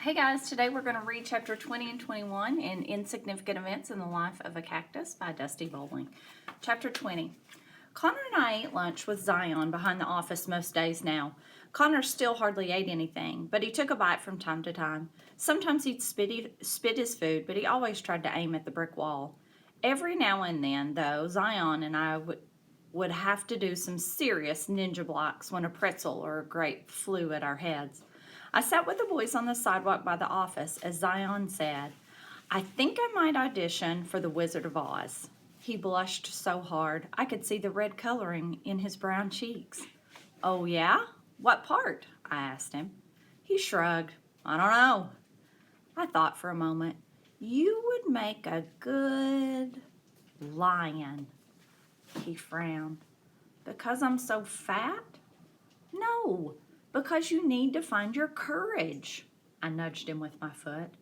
Hey guys, today we're going to read chapter 20 and 21 in Insignificant Events in the Life of a Cactus by Dusty Bowling. Chapter 20. Connor and I ate lunch with Zion behind the office most days now. Connor still hardly ate anything, but he took a bite from time to time. Sometimes he'd spit his food, but he always tried to aim at the brick wall. Every now and then, though, Zion and I would have to do some serious ninja blocks when a pretzel or a grape flew at our heads. I sat with the boys on the sidewalk by the office as Zion said, "I think I might audition for The Wizard of Oz." He blushed so hard I could see the red coloring in his brown cheeks. "Oh yeah? What part?" I asked him. He shrugged. "I don't know." I thought for a moment. "You would make a good lion." He frowned. "Because I'm so fat?" "No. Because you need to find your courage." I nudged him with my foot.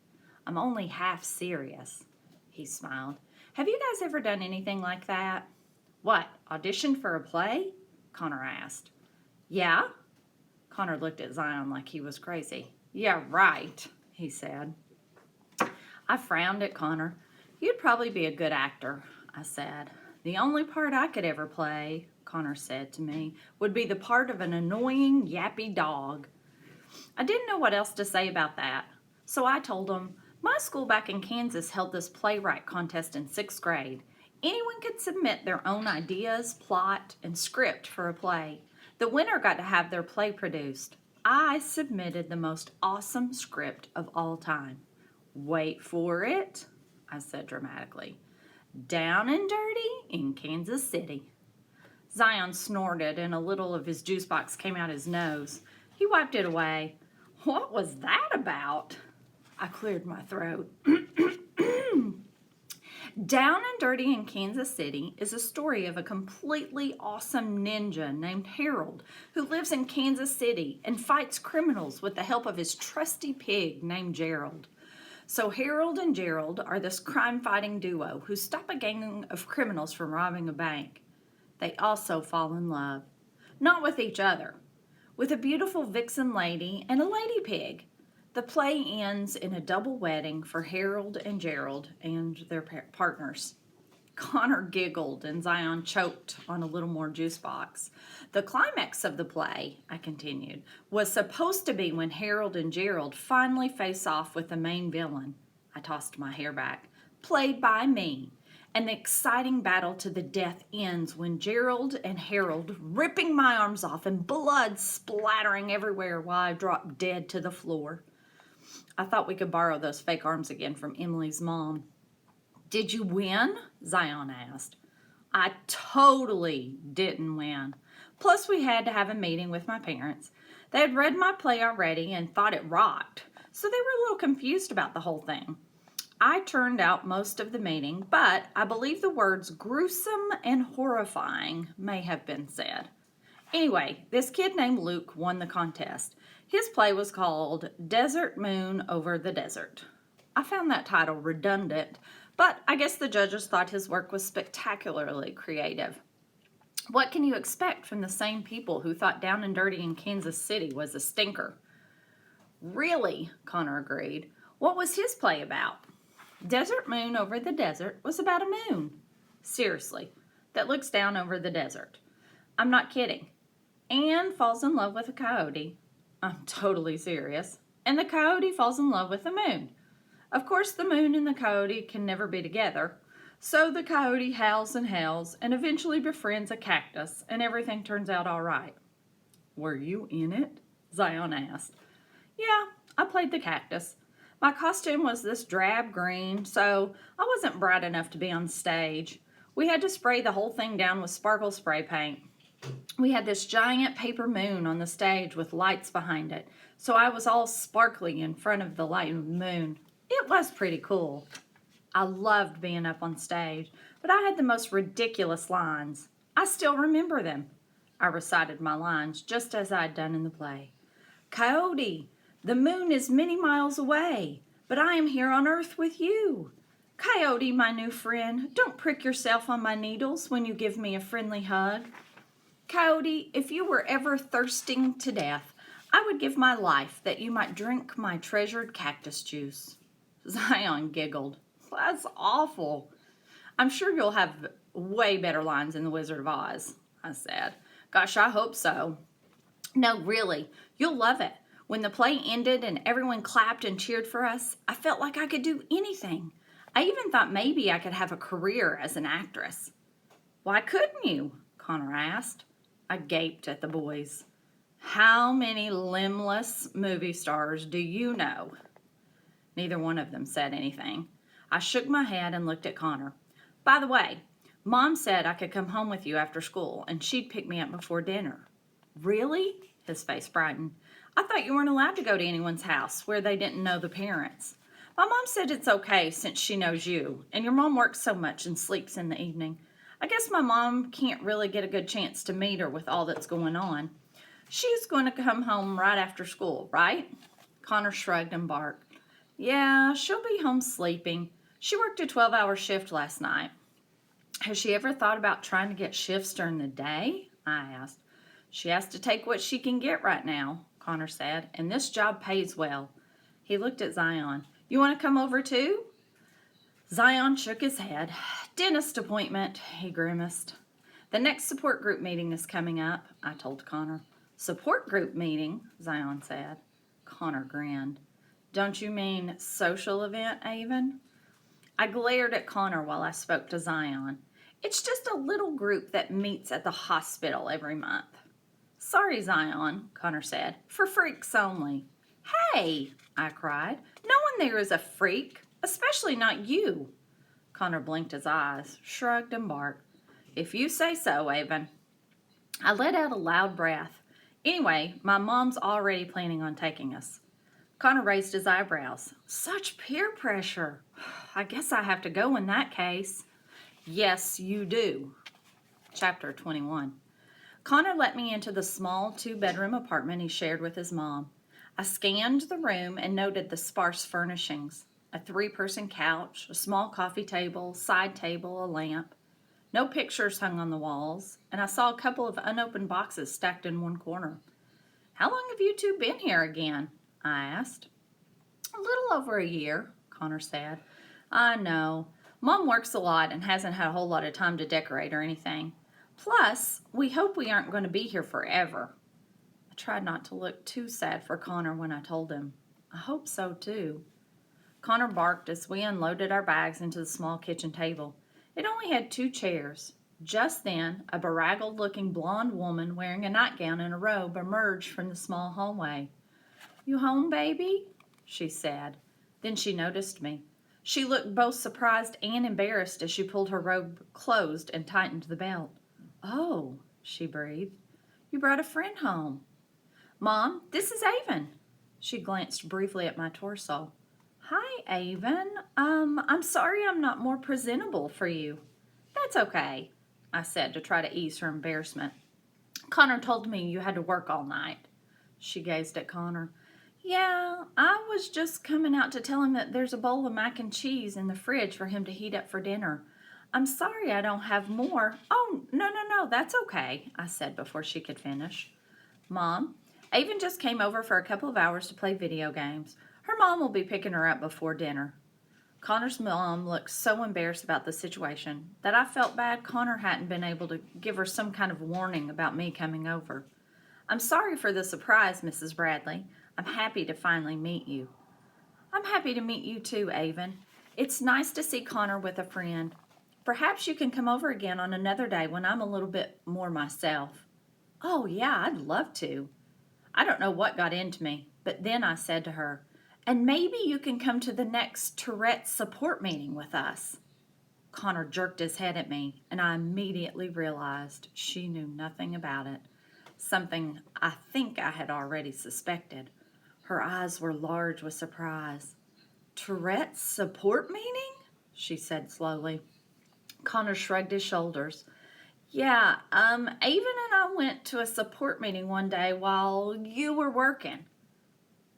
"I'm only half serious." He smiled. "Have you guys ever done anything like that?" "What, auditioned for a play?" Connor asked. "Yeah?" Connor looked at Zion like he was crazy. "Yeah, right," he said. I frowned at Connor. "You'd probably be a good actor," I said. "The only part I could ever play," Connor said to me, "would be the part of an annoying, yappy dog." I didn't know what else to say about that, so I told him, "My school back in Kansas held this playwright contest in 6th grade. Anyone could submit their own ideas, plot, and script for a play. The winner got to have their play produced. I submitted the most awesome script of all time. Wait for it," I said dramatically. "Down and Dirty in Kansas City." Zion snorted and a little of his juice box came out his nose. He wiped it away. "What was that about?" I cleared my throat. Down and Dirty in Kansas City is a story of a completely awesome ninja named Harold who lives in Kansas City and fights criminals with the help of his trusty pig named Gerald. So Harold and Gerald are this crime-fighting duo who stop a gang of criminals from robbing a bank. They also fall in love. Not with each other. With a beautiful vixen lady and a lady pig. The play ends in a double wedding for Harold and Gerald and their partners. Connor giggled and Zion choked on a little more juice box. The climax of the play, I continued, was supposed to be when Harold and Gerald finally face off with the main villain. I tossed my hair back. Played by me. And the exciting battle to the death ends when Gerald and Harold ripping my arms off and blood splattering everywhere while I dropped dead to the floor. I thought we could borrow those fake arms again from Emily's mom. "Did you win?" Zion asked. "I totally didn't win. Plus we had to have a meeting with my parents. They had read my play already and thought it rocked, so they were a little confused about the whole thing. I turned out most of the meeting, but I believe the words gruesome and horrifying may have been said. Anyway, this kid named Luke won the contest. His play was called Desert Moon Over the Desert. I found that title redundant, but I guess the judges thought his work was spectacularly creative. What can you expect from the same people who thought Down and Dirty in Kansas City was a stinker? "Really," Connor agreed. "What was his play about?" Desert Moon Over the Desert was about a moon. Seriously, that looks down over the desert. I'm not kidding. Anne falls in love with a coyote. I'm totally serious. And the coyote falls in love with the moon. Of course, the moon and the coyote can never be together. So the coyote howls and eventually befriends a cactus, and everything turns out all right. "Were you in it?" Zion asked. "Yeah, I played the cactus. My costume was this drab green, so I wasn't bright enough to be on stage. We had to spray the whole thing down with sparkle spray paint. We had this giant paper moon on the stage with lights behind it, so I was all sparkly in front of the light of the moon. It was pretty cool. I loved being up on stage, but I had the most ridiculous lines. I still remember them. I recited my lines just as I'd done in the play. Coyote, the moon is many miles away, but I am here on earth with you. Coyote, my new friend, don't prick yourself on my needles when you give me a friendly hug. Coyote, if you were ever thirsting to death, I would give my life that you might drink my treasured cactus juice. Zion giggled. That's awful. I'm sure you'll have way better lines in The Wizard of Oz, I said. Gosh, I hope so. No, really, you'll love it. When the play ended and everyone clapped and cheered for us, I felt like I could do anything. I even thought maybe I could have a career as an actress. Why couldn't you? Connor asked. I gaped at the boys. How many limbless movie stars do you know? Neither one of them said anything. I shook my head and looked at Connor. By the way, Mom said I could come home with you after school and she'd pick me up before dinner. Really? His face brightened. I thought you weren't allowed to go to anyone's house where they didn't know the parents. My mom said it's okay since she knows you, and your mom works so much and sleeps in the evening. I guess my mom can't really get a good chance to meet her with all that's going on. She's going to come home right after school, right? Connor shrugged and barked. Yeah, she'll be home sleeping. She worked a 12-hour shift last night. Has she ever thought about trying to get shifts during the day? I asked. She has to take what she can get right now, Connor said, and this job pays well. He looked at Zion. You want to come over too? Zion shook his head. Dentist appointment, he grimaced. The next support group meeting is coming up, I told Connor. Support group meeting, Zion said. Connor grinned. Don't you mean social event, Avon? I glared at Connor while I spoke to Zion. It's just a little group that meets at the hospital every month. Sorry, Zion, Connor said. For freaks only. Hey, I cried. No one there is a freak, especially not you. Connor blinked his eyes, shrugged, and barked. If you say so, Avon. I let out a loud breath. Anyway, my mom's already planning on taking us. Connor raised his eyebrows. Such peer pressure. I guess I have to go in that case. Yes, you do. Chapter 21. Connor let me into the small 2-bedroom apartment he shared with his mom. I scanned the room and noted the sparse furnishings. A 3-person couch, a small coffee table, side table, a lamp. No pictures hung on the walls, and I saw a couple of unopened boxes stacked in one corner. How long have you two been here again? I asked. A little over a year, Connor said. I know. Mom works a lot and hasn't had a whole lot of time to decorate or anything. Plus, we hope we aren't going to be here forever. I tried not to look too sad for Connor when I told him. I hope so, too. Connor barked as we unloaded our bags into the small kitchen table. It only had 2 chairs. Just then, a bedraggled-looking blonde woman wearing a nightgown and a robe emerged from the small hallway. You home, baby? She said. Then she noticed me. She looked both surprised and embarrassed as she pulled her robe closed and tightened the belt. Oh, she breathed. You brought a friend home. Mom, this is Avon. She glanced briefly at my torso. Hi, Avon. I'm sorry I'm not more presentable for you. That's okay, I said to try to ease her embarrassment. Connor told me you had to work all night. She gazed at Connor. Yeah, I was just coming out to tell him that there's a bowl of mac and cheese in the fridge for him to heat up for dinner. I'm sorry I don't have more. Oh, no, that's okay, I said before she could finish. Mom, Avon just came over for a couple of hours to play video games. Her mom will be picking her up before dinner. Connor's mom looked so embarrassed about the situation that I felt bad Connor hadn't been able to give her some kind of warning about me coming over. I'm sorry for the surprise, Mrs. Bradley. I'm happy to finally meet you. I'm happy to meet you too, Avon. It's nice to see Connor with a friend. Perhaps you can come over again on another day when I'm a little bit more myself. Oh, yeah, I'd love to. I don't know what got into me, but then I said to her, and maybe you can come to the next Tourette's support meeting with us. Connor jerked his head at me, and I immediately realized she knew nothing about it, something I think I had already suspected. Her eyes were large with surprise. Tourette's support meeting? She said slowly. Connor shrugged his shoulders. Yeah, Avon and I went to a support meeting one day while you were working.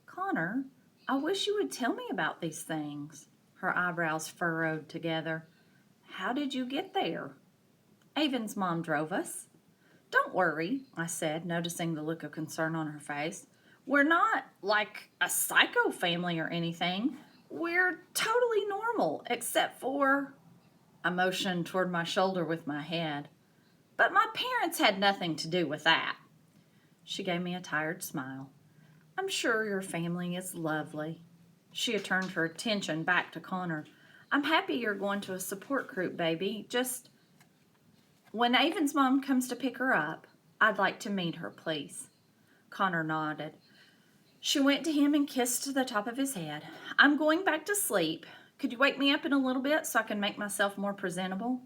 Connor, I wish you would tell me about these things. Her eyebrows furrowed together. How did you get there? Avon's mom drove us. Don't worry, I said, noticing the look of concern on her face. We're not like a psycho family or anything. We're totally normal, except for... I motioned toward my shoulder with my head. But my parents had nothing to do with that. She gave me a tired smile. I'm sure your family is lovely. She had turned her attention back to Connor. I'm happy you're going to a support group, baby. Just when Avon's mom comes to pick her up, I'd like to meet her, please. Connor nodded. She went to him and kissed the top of his head. I'm going back to sleep. Could you wake me up in a little bit so I can make myself more presentable?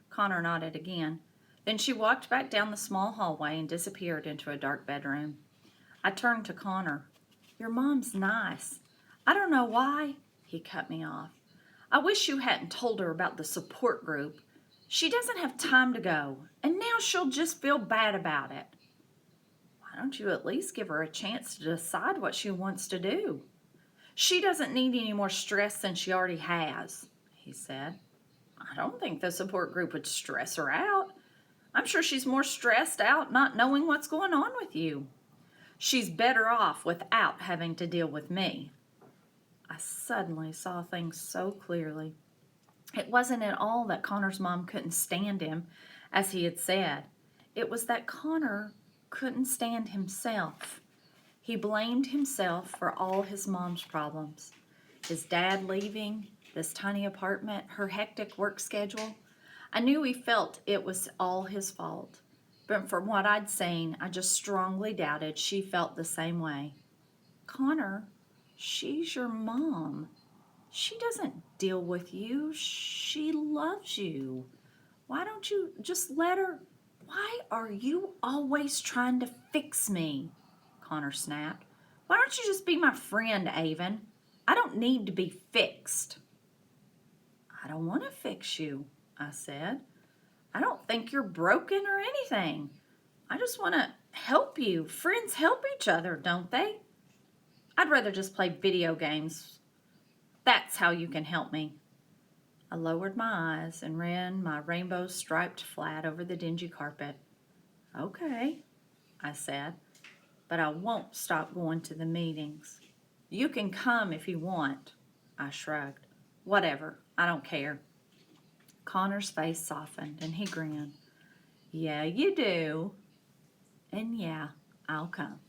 Connor nodded again. Then she walked back down the small hallway and disappeared into a dark bedroom. I turned to Connor. Your mom's nice. I don't know why. He cut me off. I wish you hadn't told her about the support group. She doesn't have time to go, and now she'll just feel bad about it. Why don't you at least give her a chance to decide what she wants to do? She doesn't need any more stress than she already has, he said. I don't think the support group would stress her out. I'm sure she's more stressed out not knowing what's going on with you. She's better off without having to deal with me. I suddenly saw things so clearly. It wasn't at all that Connor's mom couldn't stand him, as he had said. It was that Connor couldn't stand himself. He blamed himself for all his mom's problems. His dad leaving, this tiny apartment, her hectic work schedule. I knew he felt it was all his fault. But from what I'd seen, I just strongly doubted she felt the same way. Connor, she's your mom. She doesn't deal with you. She loves you. Why don't you just let her... Why are you always trying to fix me? Connor snapped. Why don't you just be my friend, Avon? I don't need to be fixed. I don't want to fix you, I said. I don't think you're broken or anything. I just want to help you. Friends help each other, don't they? I'd rather just play video games. That's how you can help me. I lowered my eyes and ran my rainbow-striped flat over the dingy carpet. Okay, I said, but I won't stop going to the meetings. You can come if you want, I shrugged. Whatever, I don't care. Connor's face softened and he grinned. Yeah, you do. And yeah, I'll come.